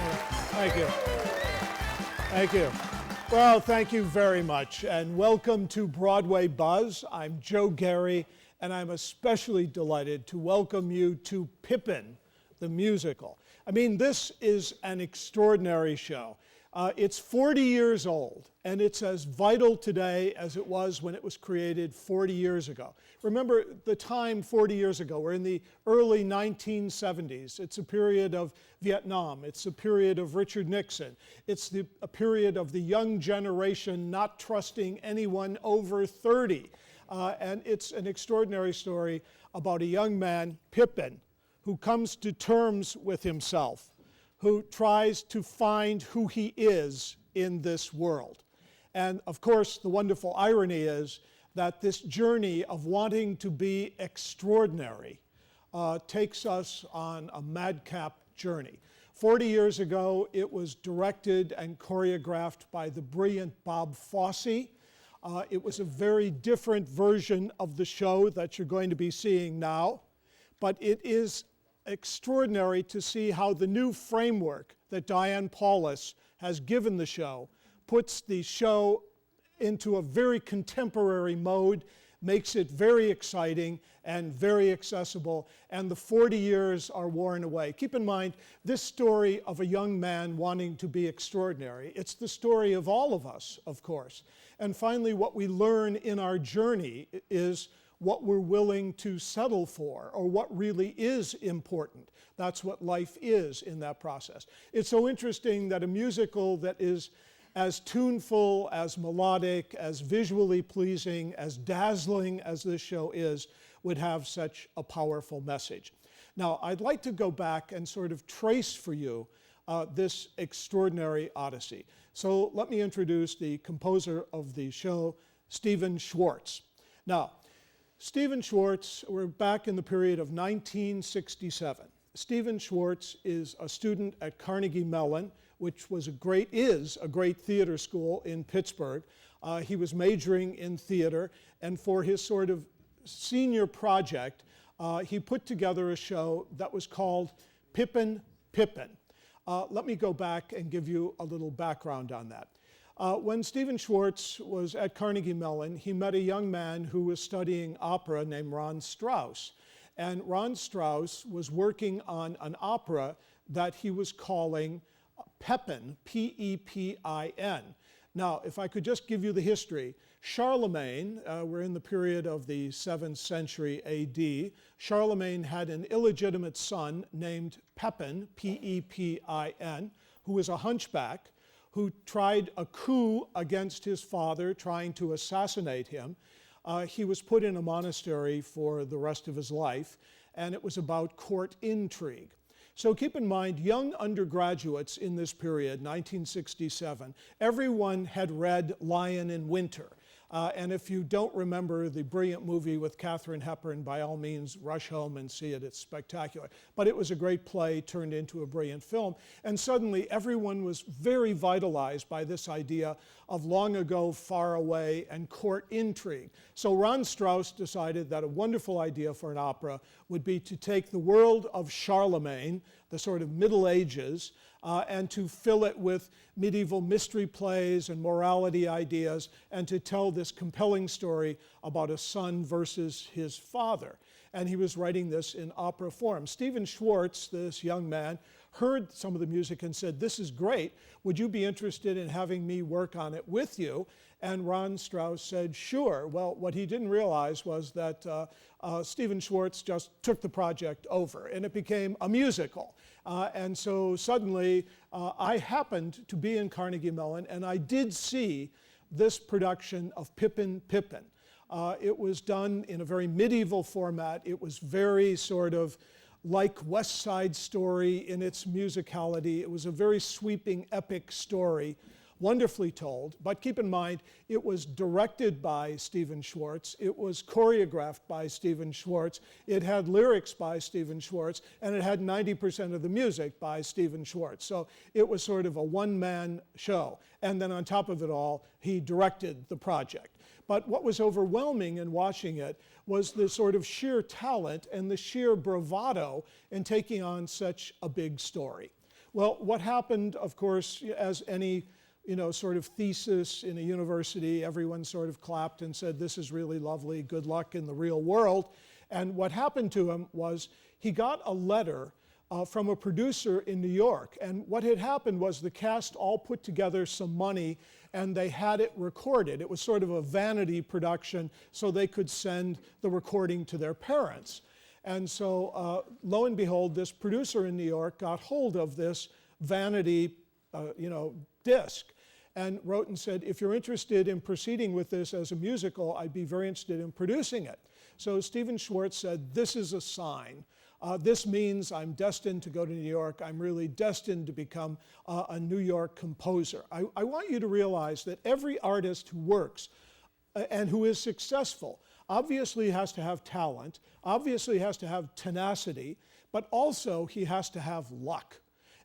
Thank you. Thank you. Well, thank you very much, and welcome to Broadway Buzz. I'm Joe Gary, and I'm especially delighted to welcome you to Pippin, the musical. I mean, this is an extraordinary show. It's 40 years old, and it's as vital today as it was when it was created 40 years ago. Remember the time 40 years ago, we're in the early 1970s. It's a period of Vietnam. It's a period of Richard Nixon. It's a period of the young generation not trusting anyone over 30. And it's an extraordinary story about a young man, Pippin, who comes to terms with himself, who tries to find who he is in this world. And of course, the wonderful irony is that this journey of wanting to be extraordinary takes us on a madcap journey. 40 years ago, it was directed and choreographed by the brilliant Bob Fosse. It was a very different version of the show that you're going to be seeing now, but it is extraordinary to see how the new framework that Diane Paulus has given the show puts the show into a very contemporary mode, makes it very exciting and very accessible, and the 40 years are worn away. Keep in mind, this story of a young man wanting to be extraordinary, it's the story of all of us, of course. And finally, what we learn in our journey is what we're willing to settle for, or what really is important. That's what life is in that process. It's so interesting that a musical that is as tuneful, as melodic, as visually pleasing, as dazzling as this show is, would have such a powerful message. Now, I'd like to go back and sort of trace for you this extraordinary odyssey. So let me introduce the composer of the show, Stephen Schwartz. Now, Stephen Schwartz, we're back in the period of 1967. Stephen Schwartz is a student at Carnegie Mellon, which is a great theater school in Pittsburgh. He was majoring in theater, and for his sort of senior project, he put together a show that was called Pippin, Pippin. Let me go back and give you a little background on that. When Stephen Schwartz was at Carnegie Mellon, he met a young man who was studying opera named Ron Strauss. And Ron Strauss was working on an opera that he was calling Pippin, P-E-P-I-N. Now, if I could just give you the history, Charlemagne, we're in the period of the 7th century A.D., Charlemagne had an illegitimate son named Pippin, P-E-P-I-N, who was a hunchback, who tried a coup against his father, trying to assassinate him. He was put in a monastery for the rest of his life, and it was about court intrigue. So keep in mind, young undergraduates in this period, 1967, everyone had read Lion in Winter. And if you don't remember the brilliant movie with Katharine Hepburn, by all means, rush home and see it. It's spectacular. But it was a great play turned into a brilliant film. And suddenly, everyone was very vitalized by this idea of long ago, far away, and court intrigue. So Ron Strauss decided that a wonderful idea for an opera would be to take the world of Charlemagne, the sort of Middle Ages, and to fill it with medieval mystery plays and morality ideas, and to tell this compelling story about a son versus his father. And he was writing this in opera form. Stephen Schwartz, this young man, heard some of the music and said, "This is great. Would you be interested in having me work on it with you?" And Ron Strauss said, "Sure." Well, what he didn't realize was that Stephen Schwartz just took the project over, and it became a musical. And so suddenly, I happened to be in Carnegie Mellon, and I did see this production of Pippin, Pippin. It was done in a very medieval format. It was very sort of like West Side Story in its musicality. It was a very sweeping, epic story, wonderfully told. But keep in mind, it was directed by Stephen Schwartz. It was choreographed by Stephen Schwartz. It had lyrics by Stephen Schwartz, and it had 90% of the music by Stephen Schwartz. So it was sort of a one-man show. And then on top of it all, he directed the project. But what was overwhelming in watching it was the sort of sheer talent and the sheer bravado in taking on such a big story. Well, what happened, of course, as any sort of thesis in a university, everyone sort of clapped and said, this is really lovely, good luck in the real world. And what happened to him was he got a letter from a producer in New York. And what had happened was the cast all put together some money and they had it recorded. It was sort of a vanity production so they could send the recording to their parents. And so lo and behold, this producer in New York got hold of this vanity disc and wrote and said, if you're interested in proceeding with this as a musical, I'd be very interested in producing it. So Stephen Schwartz said, this is a sign. This means I'm destined to go to New York. I'm really destined to become a New York composer. I want you to realize that every artist who works and who is successful obviously has to have talent, obviously has to have tenacity, but also he has to have luck.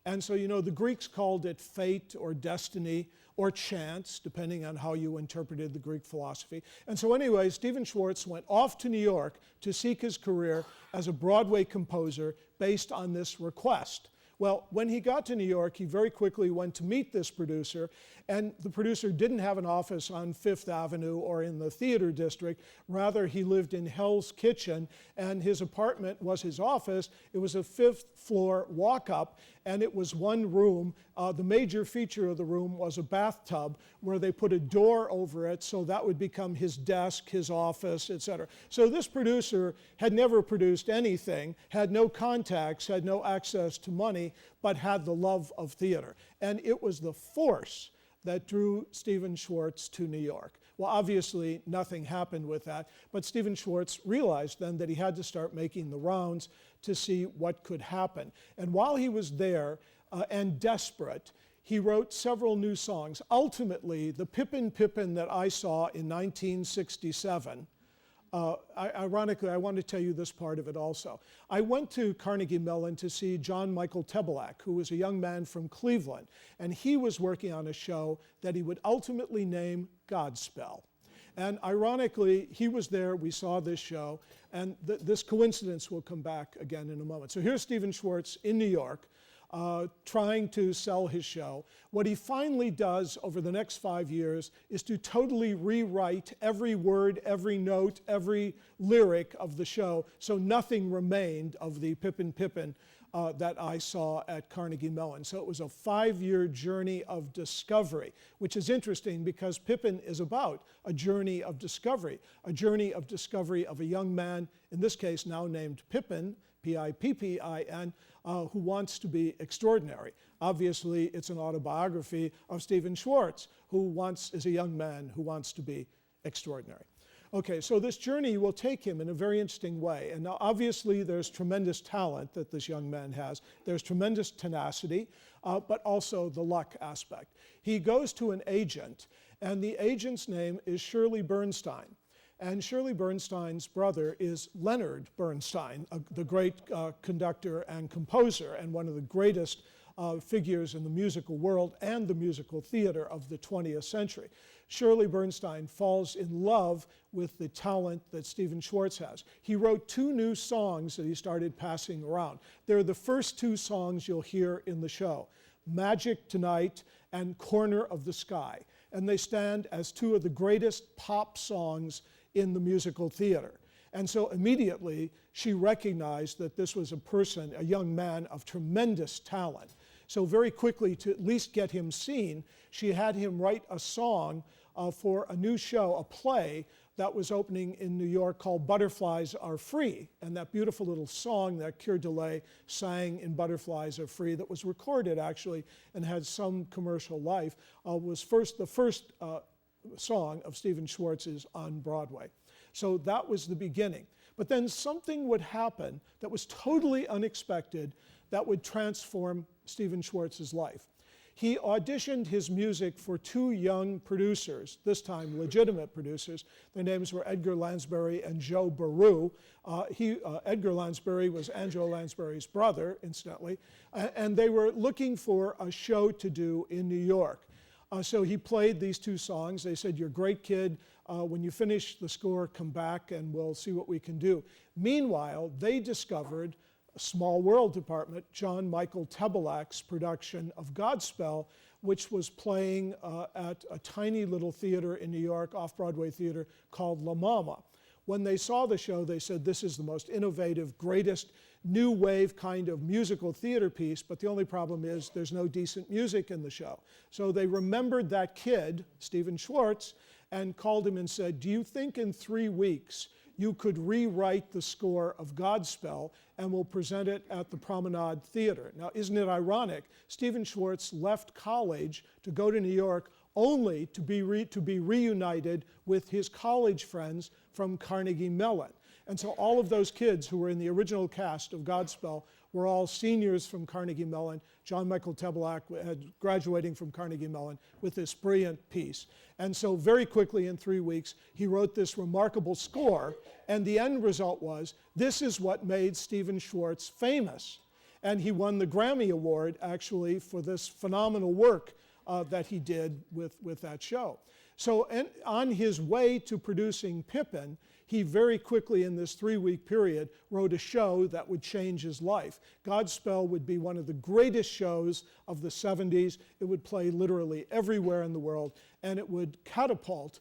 And so, the Greeks called it fate or destiny or chance, depending on how you interpreted the Greek philosophy. And so anyway, Stephen Schwartz went off to New York to seek his career as a Broadway composer based on this request. Well, when he got to New York, he very quickly went to meet this producer, and the producer didn't have an office on Fifth Avenue or in the theater district. Rather, he lived in Hell's Kitchen, and his apartment was his office. It was a fifth-floor walk-up, and it was one room. The major feature of the room was a bathtub where they put a door over it, so that would become his desk, his office, etc. So this producer had never produced anything, had no contacts, had no access to money, but had the love of theater. And it was the force that drew Stephen Schwartz to New York. Well, obviously, nothing happened with that, but Stephen Schwartz realized then that he had to start making the rounds to see what could happen. And while he was there and desperate, he wrote several new songs. Ultimately, the Pippin that I saw in 1967, ironically, I want to tell you this part of it also. I went to Carnegie Mellon to see John Michael Tebelak, who was a young man from Cleveland, and he was working on a show that he would ultimately name Godspell. And ironically, he was there, we saw this show, and this coincidence will come back again in a moment. So here's Stephen Schwartz in New York, trying to sell his show. What he finally does over the next 5 years is to totally rewrite every word, every note, every lyric of the show, so nothing remained of the Pippin that I saw at Carnegie Mellon. So it was a 5-year journey of discovery, which is interesting because Pippin is about a journey of discovery of a young man, in this case now named Pippin, Pippin, who wants to be extraordinary. Obviously, it's an autobiography of Stephen Schwartz, who is a young man who wants to be extraordinary. Okay, so this journey will take him in a very interesting way. And now, obviously, there's tremendous talent that this young man has. There's tremendous tenacity, but also the luck aspect. He goes to an agent, and the agent's name is Shirley Bernstein. And Shirley Bernstein's brother is Leonard Bernstein, the great conductor and composer, and one of the greatest figures in the musical world and the musical theater of the 20th century. Shirley Bernstein falls in love with the talent that Stephen Schwartz has. He wrote 2 new songs that he started passing around. They're the first 2 songs you'll hear in the show, Magic Tonight and Corner of the Sky. And they stand as 2 of the greatest pop songs in the musical theater. And so immediately she recognized that this was a person, a young man of tremendous talent. So very quickly, to at least get him seen, she had him write a song for a new show, a play that was opening in New York called Butterflies Are Free. And that beautiful little song that Keir Dullea sang in Butterflies Are Free, that was recorded actually and had some commercial life, was the first song of Stephen Schwartz's on Broadway. So that was the beginning. But then something would happen that was totally unexpected that would transform Stephen Schwartz's life. He auditioned his music for 2 young producers, this time legitimate producers. Their names were Edgar Lansbury and Joe Baru. Edgar Lansbury was Angela Lansbury's brother, incidentally, and they were looking for a show to do in New York. So he played these 2 songs. They said, "You're a great kid. When you finish the score, come back and we'll see what we can do." Meanwhile, they discovered Small World department, John Michael Tebelak's production of Godspell, which was playing at a tiny little theater in New York, off-Broadway theater, called La Mama. When they saw the show, they said, this is the most innovative, greatest new wave kind of musical theater piece, but the only problem is there's no decent music in the show. So they remembered that kid, Stephen Schwartz, and called him and said, do you think in 3 weeks you could rewrite the score of Godspell and we'll present it at the Promenade Theater? Now, isn't it ironic? Stephen Schwartz left college to go to New York only to be reunited with his college friends from Carnegie Mellon. And so all of those kids who were in the original cast of Godspell were all seniors from Carnegie Mellon. John Michael Tebelak had graduating from Carnegie Mellon with this brilliant piece. And so very quickly, in 3 weeks, he wrote this remarkable score, and the end result was, this is what made Stephen Schwartz famous. And he won the Grammy Award, actually, for this phenomenal work that he did with that show. So on his way to producing Pippin, he very quickly in this 3-week period wrote a show that would change his life. Godspell would be one of the greatest shows of the 70s. It would play literally everywhere in the world, and it would catapult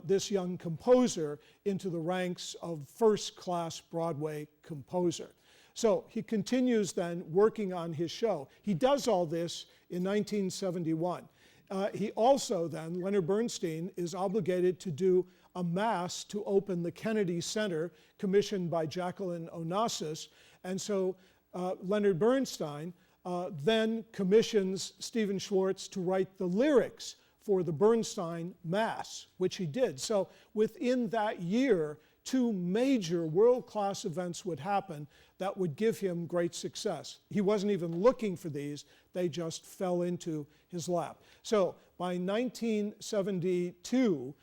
this young composer into the ranks of first-class Broadway composer. So he continues then working on his show. He does all this in 1971. He also then, Leonard Bernstein, is obligated to do a mass to open the Kennedy Center, commissioned by Jacqueline Onassis. And so Leonard Bernstein then commissions Stephen Schwartz to write the lyrics for the Bernstein Mass, which he did. So within that year, 2 major world-class events would happen that would give him great success. He wasn't even looking for these, they just fell into his lap. So by 1972,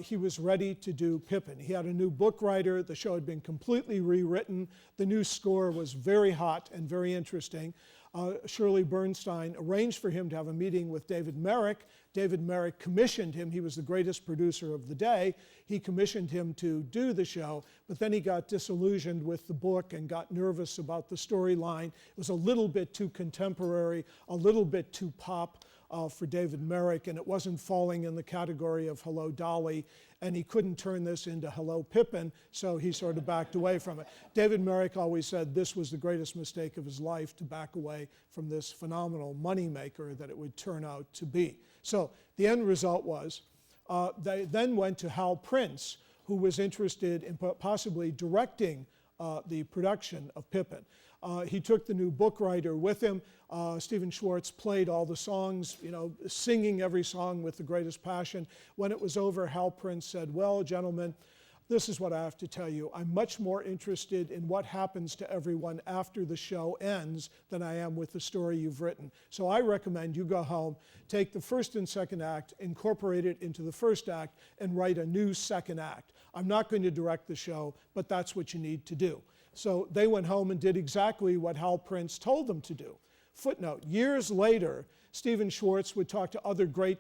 he was ready to do Pippin. He had a new book writer, the show had been completely rewritten, the new score was very hot and very interesting. Shirley Bernstein arranged for him to have a meeting with David Merrick. David Merrick commissioned him. He was the greatest producer of the day. He commissioned him to do the show, but then he got disillusioned with the book and got nervous about the storyline. It was a little bit too contemporary, a little bit too pop for David Merrick, and it wasn't falling in the category of Hello, Dolly, and he couldn't turn this into Hello, Pippin, so he sort of backed away from it. David Merrick always said this was the greatest mistake of his life, to back away from this phenomenal moneymaker that it would turn out to be. So the end result was they then went to Hal Prince, who was interested in possibly directing the production of Pippin. He took the new book writer with him. Stephen Schwartz played all the songs, singing every song with the greatest passion. When it was over, Hal Prince said, well, gentlemen, this is what I have to tell you. I'm much more interested in what happens to everyone after the show ends than I am with the story you've written. So I recommend you go home, take the first and second act, incorporate it into the first act, and write a new second act. I'm not going to direct the show, but that's what you need to do. So they went home and did exactly what Hal Prince told them to do. Footnote, years later, Stephen Schwartz would talk to other great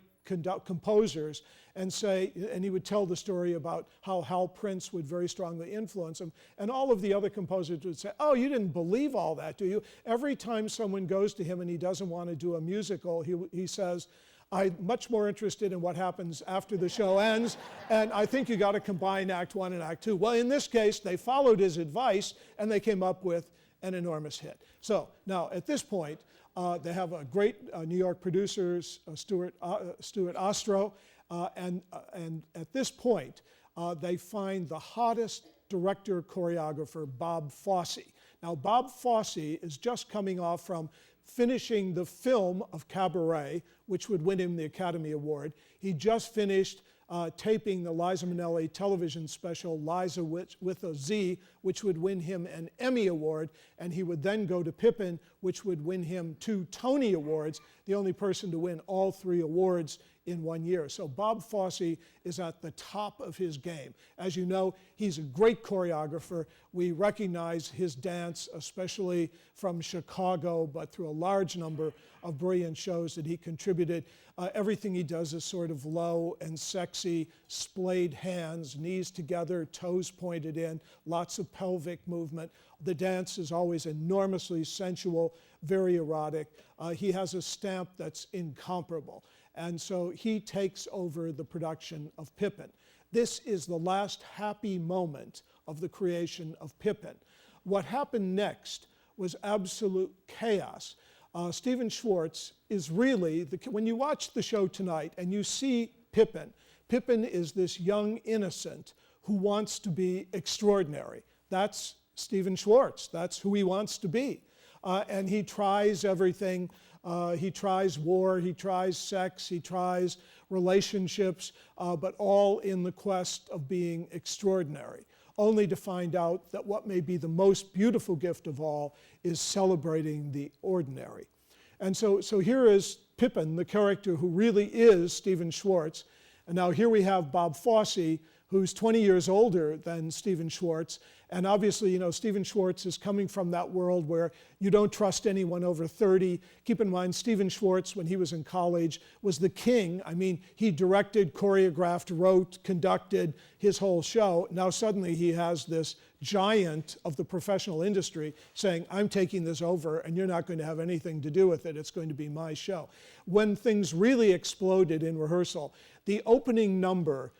composers and say, and he would tell the story about how Hal Prince would very strongly influence him, and all of the other composers would say, oh, you didn't believe all that, do you? Every time someone goes to him and he doesn't want to do a musical, he says, I'm much more interested in what happens after the show ends, and I think you got to combine Act 1 and Act 2. Well, in this case, they followed his advice, and they came up with an enormous hit. So now, at this point, they have a great New York producer, Stuart Ostro, and at this point, they find the hottest director-choreographer, Bob Fosse. Now, Bob Fosse is just coming off from finishing the film of Cabaret, which would win him the Academy Award. He just finished taping the Liza Minnelli television special, Liza with a Z, which would win him an Emmy Award, and he would then go to Pippin, which would win him 2 Tony Awards, the only person to win all 3 awards in 1 year. So Bob Fosse is at the top of his game. As you know, he's a great choreographer. We recognize his dance, especially from Chicago, but through a large number of brilliant shows that he contributed. Everything he does is sort of low and sexy, splayed hands, knees together, toes pointed in, lots of pelvic movement. The dance is always enormously sensual, very erotic. He has a stamp that's incomparable. And so he takes over the production of Pippin. This is the last happy moment of the creation of Pippin. What happened next was absolute chaos. Stephen Schwartz is really, when you watch the show tonight and you see Pippin, Pippin is this young innocent who wants to be extraordinary. That's Stephen Schwartz. That's who he wants to be. And he tries everything. He tries war, he tries sex, he tries relationships, but all in the quest of being extraordinary, only to find out that what may be the most beautiful gift of all is celebrating the ordinary. And so here is Pippin, the character who really is Stephen Schwartz. And now here we have Bob Fosse, who's 20 years older than Stephen Schwartz. And obviously, you know, Stephen Schwartz is coming from that world where you don't trust anyone over 30. Keep in mind, Stephen Schwartz, when he was in college, was the king. I mean, he directed, choreographed, wrote, conducted his whole show. Now suddenly he has this giant of the professional industry saying, I'm taking this over and you're not going to have anything to do with it. It's going to be my show. When things really exploded in rehearsal, the opening number,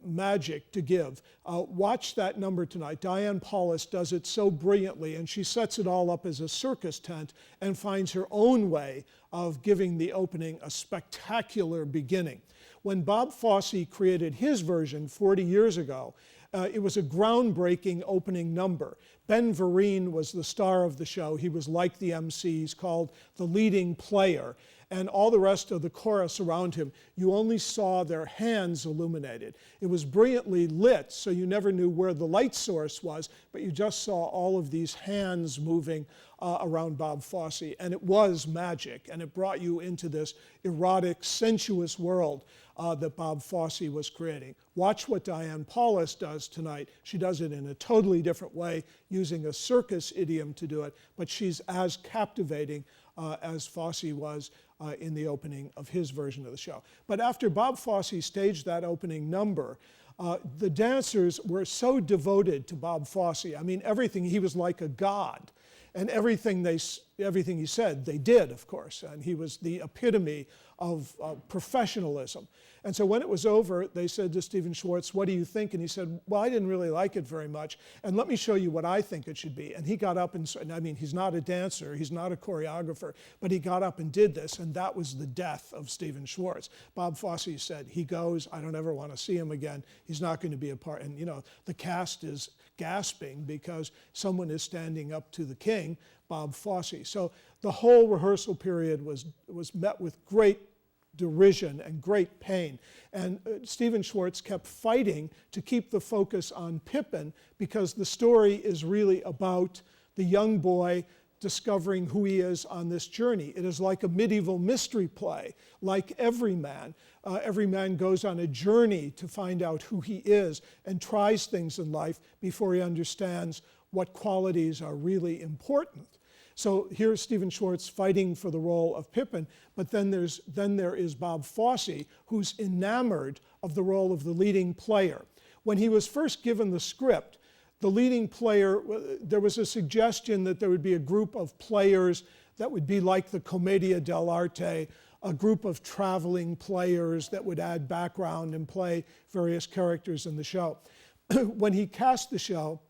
Magic to Give. Watch that number tonight. Diane Paulus does it so brilliantly, and she sets it all up as a circus tent and finds her own way of giving the opening a spectacular beginning. When Bob Fosse created his version 40 years ago, it was a groundbreaking opening number. Ben Vereen was the star of the show. He was like the MC. He's called the leading player. And all the rest of the chorus around him, you only saw their hands illuminated. It was brilliantly lit, so you never knew where the light source was, but you just saw all of these hands moving around Bob Fosse. And it was magic, and it brought you into this erotic, sensuous world that Bob Fosse was creating. Watch what Diane Paulus does tonight. She does it in a totally different way, using a circus idiom to do it, but she's as captivating as Fosse was in the opening of his version of the show. But after Bob Fosse staged that opening number, the dancers were so devoted to Bob Fosse. I mean, everything, he was like a god. And everything he said, they did, of course. And he was the epitome of professionalism. And so when it was over, they said to Stephen Schwartz, what do you think? And he said, well, I didn't really like it very much. And let me show you what I think it should be. And he got up and I mean, he's not a dancer, he's not a choreographer, but he got up and did this. And that was the death of Stephen Schwartz. Bob Fosse said, he goes, I don't ever want to see him again. He's not going to be a part. And, you know, the cast is gasping because someone is standing up to the king, Bob Fosse. So the whole rehearsal period was met with great derision and great pain. And Stephen Schwartz kept fighting to keep the focus on Pippin because the story is really about the young boy discovering who he is on this journey. It is like a medieval mystery play, like Every Man. Every man goes on a journey to find out who he is and tries things in life before he understands what qualities are really important. So here's Stephen Schwartz fighting for the role of Pippin, but then there is Bob Fosse, who's enamored of the role of the leading player. When he was first given the script, the leading player, there was a suggestion that there would be a group of players that would be like the Commedia dell'arte, a group of traveling players that would add background and play various characters in the show. When he cast the show,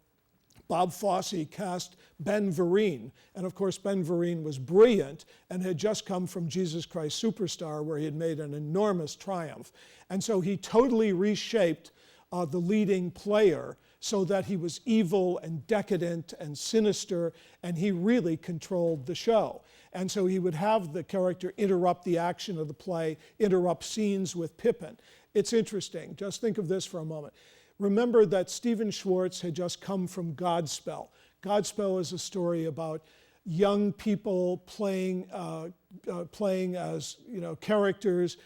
Bob Fosse cast Ben Vereen. And of course, Ben Vereen was brilliant and had just come from Jesus Christ Superstar, where he had made an enormous triumph. And so he totally reshaped the leading player so that he was evil and decadent and sinister, and he really controlled the show. And so he would have the character interrupt the action of the play, interrupt scenes with Pippin. It's interesting. Just think of this for a moment. Remember that Stephen Schwartz had just come from Godspell. Godspell is a story about young people playing as characters,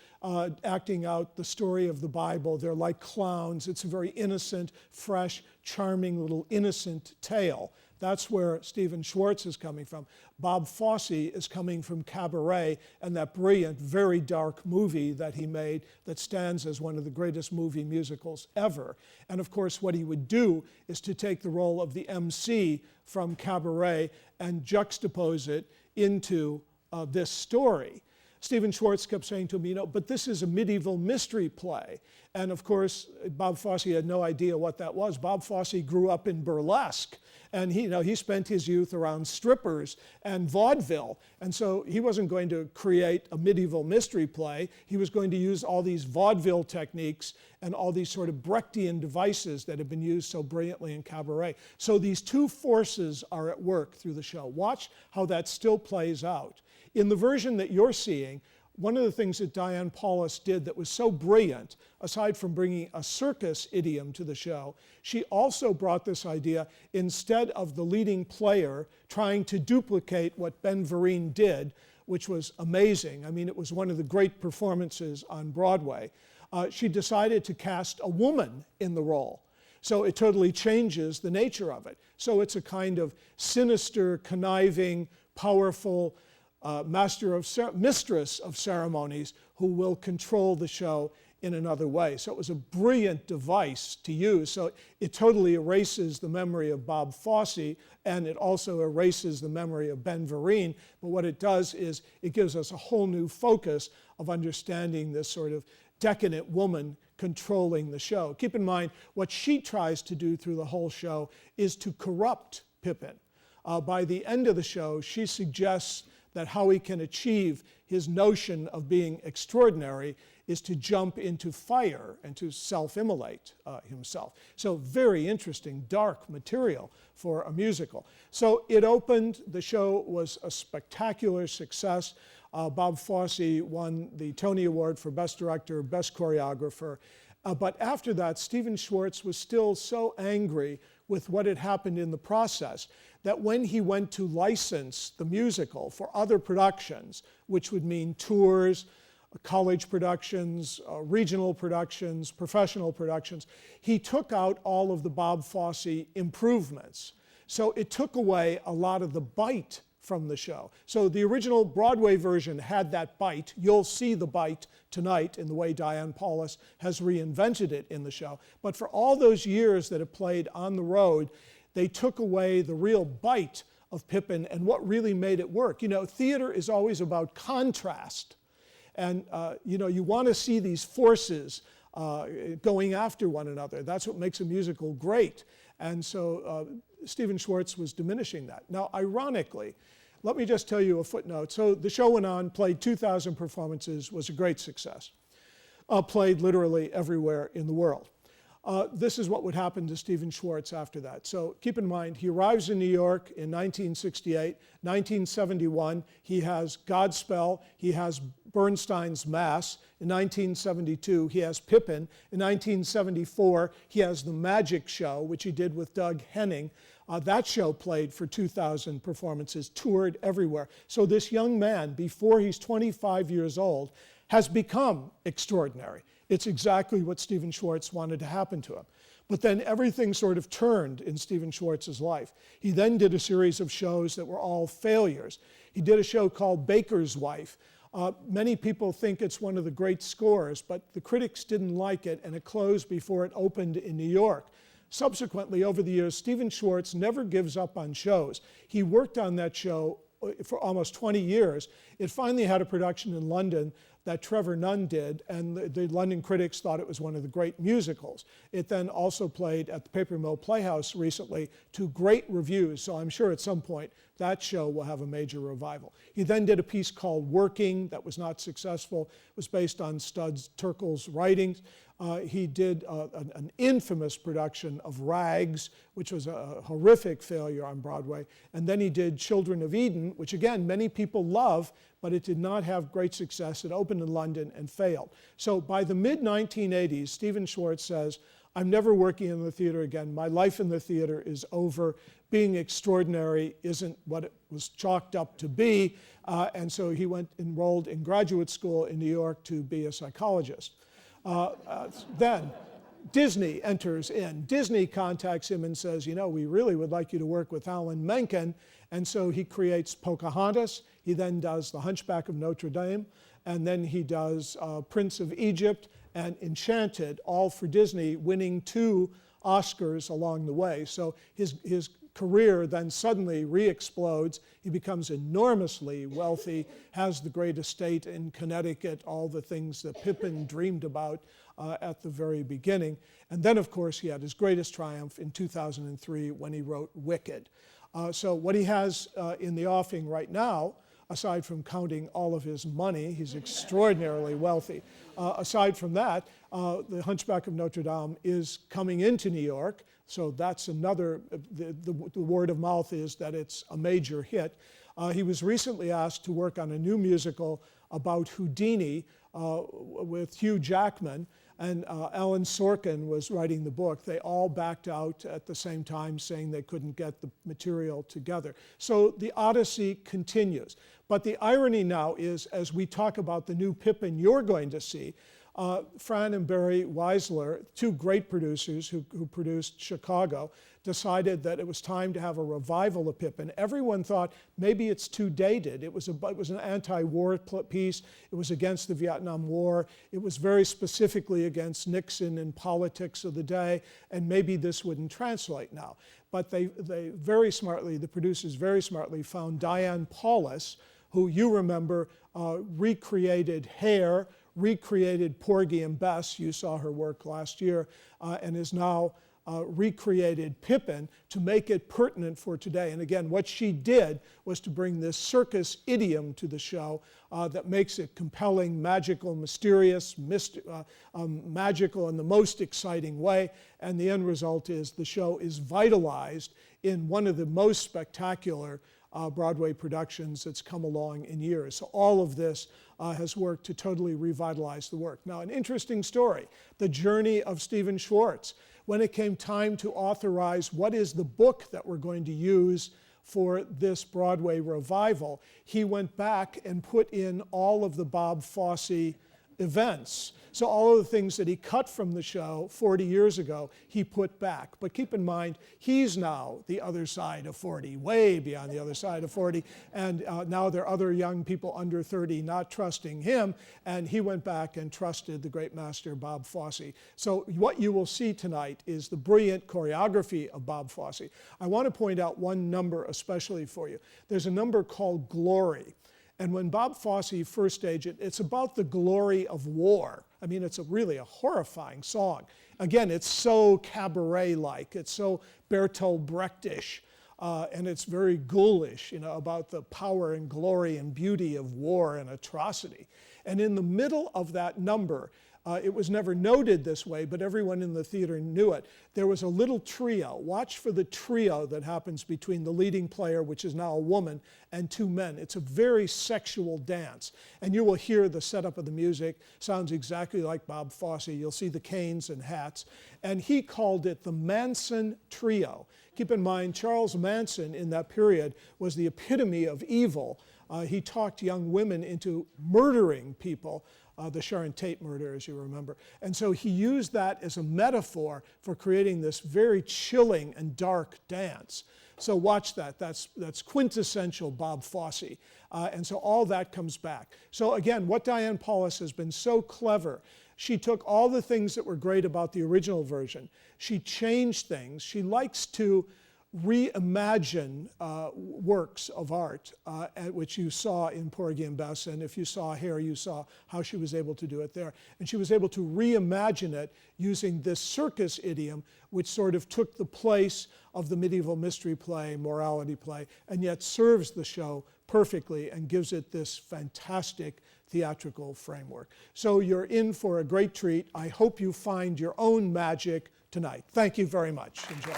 acting out the story of the Bible. They're like clowns. It's a very innocent, fresh, charming little innocent tale. That's where Stephen Schwartz is coming from. Bob Fosse is coming from Cabaret and that brilliant, very dark movie that he made that stands as one of the greatest movie musicals ever. And of course, what he would do is to take the role of the MC from Cabaret and juxtapose it into this story. Stephen Schwartz kept saying to me, but this is a medieval mystery play. And of course, Bob Fosse had no idea what that was. Bob Fosse grew up in burlesque. And he spent his youth around strippers and vaudeville. And so he wasn't going to create a medieval mystery play. He was going to use all these vaudeville techniques and all these sort of Brechtian devices that have been used so brilliantly in Cabaret. So these two forces are at work through the show. Watch how that still plays out. In the version that you're seeing, one of the things that Diane Paulus did that was so brilliant, aside from bringing a circus idiom to the show, she also brought this idea, instead of the leading player trying to duplicate what Ben Vereen did, which was amazing. I mean, it was one of the great performances on Broadway. She decided to cast a woman in the role. So it totally changes the nature of it. So it's a kind of sinister, conniving, powerful, mistress of ceremonies who will control the show in another way. So it was a brilliant device to use. So it totally erases the memory of Bob Fosse, and it also erases the memory of Ben Vereen. But what it does is it gives us a whole new focus of understanding this sort of decadent woman controlling the show. Keep in mind, what she tries to do through the whole show is to corrupt Pippin. By the end of the show, she suggests that how he can achieve his notion of being extraordinary is to jump into fire and to self-immolate himself. So very interesting, dark material for a musical. So it opened, the show was a spectacular success. Bob Fosse won the Tony Award for Best Director, Best Choreographer. But after that, Stephen Schwartz was still so angry with what had happened in the process that when he went to license the musical for other productions, which would mean tours, college productions, regional productions, professional productions, he took out all of the Bob Fosse improvements. So it took away a lot of the bite from the show. So the original Broadway version had that bite. You'll see the bite tonight in the way Diane Paulus has reinvented it in the show. But for all those years that it played on the road, they took away the real bite of Pippin and what really made it work. Theater is always about contrast. And you want to see these forces going after one another. That's what makes a musical great. And so Stephen Schwartz was diminishing that. Now, ironically, let me just tell you a footnote. So the show went on, played 2,000 performances, was a great success. Played literally everywhere in the world. This is what would happen to Stephen Schwartz after that. So keep in mind, he arrives in New York in 1968. 1971, he has Godspell. He has Bernstein's Mass. In 1972, he has Pippin. In 1974, he has The Magic Show, which he did with Doug Henning. That show played for 2,000 performances, toured everywhere. So this young man, before he's 25 years old, has become extraordinary. It's exactly what Stephen Schwartz wanted to happen to him. But then everything sort of turned in Stephen Schwartz's life. He then did a series of shows that were all failures. He did a show called Baker's Wife. Many people think it's one of the great scores, but the critics didn't like it, and it closed before it opened in New York. Subsequently, over the years, Stephen Schwartz never gives up on shows. He worked on that show for almost 20 years. It finally had a production in London that Trevor Nunn did, and the London critics thought it was one of the great musicals. It then also played at the Paper Mill Playhouse recently to great reviews, so I'm sure at some point that show will have a major revival. He then did a piece called Working that was not successful. It was based on Studs Terkel's writings. He did an infamous production of Rags, which was a horrific failure on Broadway. And then he did Children of Eden, which again, many people love, but it did not have great success. It opened in London and failed. So by the mid-1980s, Stephen Schwartz says, I'm never working in the theater again. My life in the theater is over. Being extraordinary isn't what it was chalked up to be. And so he enrolled in graduate school in New York to be a psychologist. Then Disney enters in. Disney contacts him and says, you know, we really would like you to work with Alan Menken. And so he creates Pocahontas. He then does The Hunchback of Notre Dame. And then he does Prince of Egypt and Enchanted, all for Disney, winning 2 Oscars along the way. So his career then suddenly re-explodes. He becomes enormously wealthy, has the great estate in Connecticut, all the things that Pippin dreamed about at the very beginning. And then, of course, he had his greatest triumph in 2003 when he wrote Wicked. So what he has in the offing right now, aside from counting all of his money, he's extraordinarily wealthy. Aside from that, The Hunchback of Notre Dame is coming into New York. So that's another, the word of mouth is that it's a major hit. He was recently asked to work on a new musical about Houdini with Hugh Jackman, and Alan Sorkin was writing the book. They all backed out at the same time, saying they couldn't get the material together. So the odyssey continues. But the irony now is, as we talk about the new Pippin you're going to see, Fran and Barry Weisler, 2 great producers who produced Chicago, decided that it was time to have a revival of Pippin. Everyone thought maybe it's too dated. It was an anti-war piece. It was against the Vietnam War. It was very specifically against Nixon and politics of the day, and maybe this wouldn't translate now. But they very smartly, the producers very smartly found Diane Paulus, who you remember recreated Hair, recreated Porgy and Bess, you saw her work last year, and is now recreated Pippin to make it pertinent for today. And again, what she did was to bring this circus idiom to the show that makes it compelling, magical, mysterious, magical in the most exciting way. And the end result is the show is vitalized in one of the most spectacular Broadway productions that's come along in years. So all of this has worked to totally revitalize the work. Now, an interesting story, the journey of Stephen Schwartz. When it came time to authorize what is the book that we're going to use for this Broadway revival, he went back and put in all of the Bob Fosse events. So all of the things that he cut from the show 40 years ago, he put back. But keep in mind, he's now the other side of 40, way beyond the other side of 40. And now there are other young people under 30 not trusting him. And he went back and trusted the great master, Bob Fosse. So what you will see tonight is the brilliant choreography of Bob Fosse. I want to point out one number especially for you. There's a number called Glory. And when Bob Fosse first staged it, it's about the glory of war. I mean, it's really a horrifying song. Again, it's so cabaret-like. It's so Bertolt Brechtish. And it's very ghoulish, you know, about the power and glory and beauty of war and atrocity. And in the middle of that number, it was never noted this way, but everyone in the theater knew it. There was a little trio. Watch for the trio that happens between the leading player, which is now a woman, and 2 men. It's a very sexual dance. And you will hear the setup of the music. Sounds exactly like Bob Fosse. You'll see the canes and hats. And he called it the Manson Trio. Keep in mind, Charles Manson in that period was the epitome of evil. He talked young women into murdering people. The Sharon Tate murder, as you remember. And so he used that as a metaphor for creating this very chilling and dark dance. So watch that. That's quintessential Bob Fosse. And so all that comes back. So again, what Diane Paulus has been so clever, she took all the things that were great about the original version. She changed things. She likes to reimagine works of art, which you saw in Porgy and Bess, and if you saw Hair, you saw how she was able to do it there. And she was able to reimagine it using this circus idiom, which sort of took the place of the medieval mystery play, morality play, and yet serves the show perfectly and gives it this fantastic theatrical framework. So you're in for a great treat. I hope you find your own magic tonight. Thank you very much. Enjoy.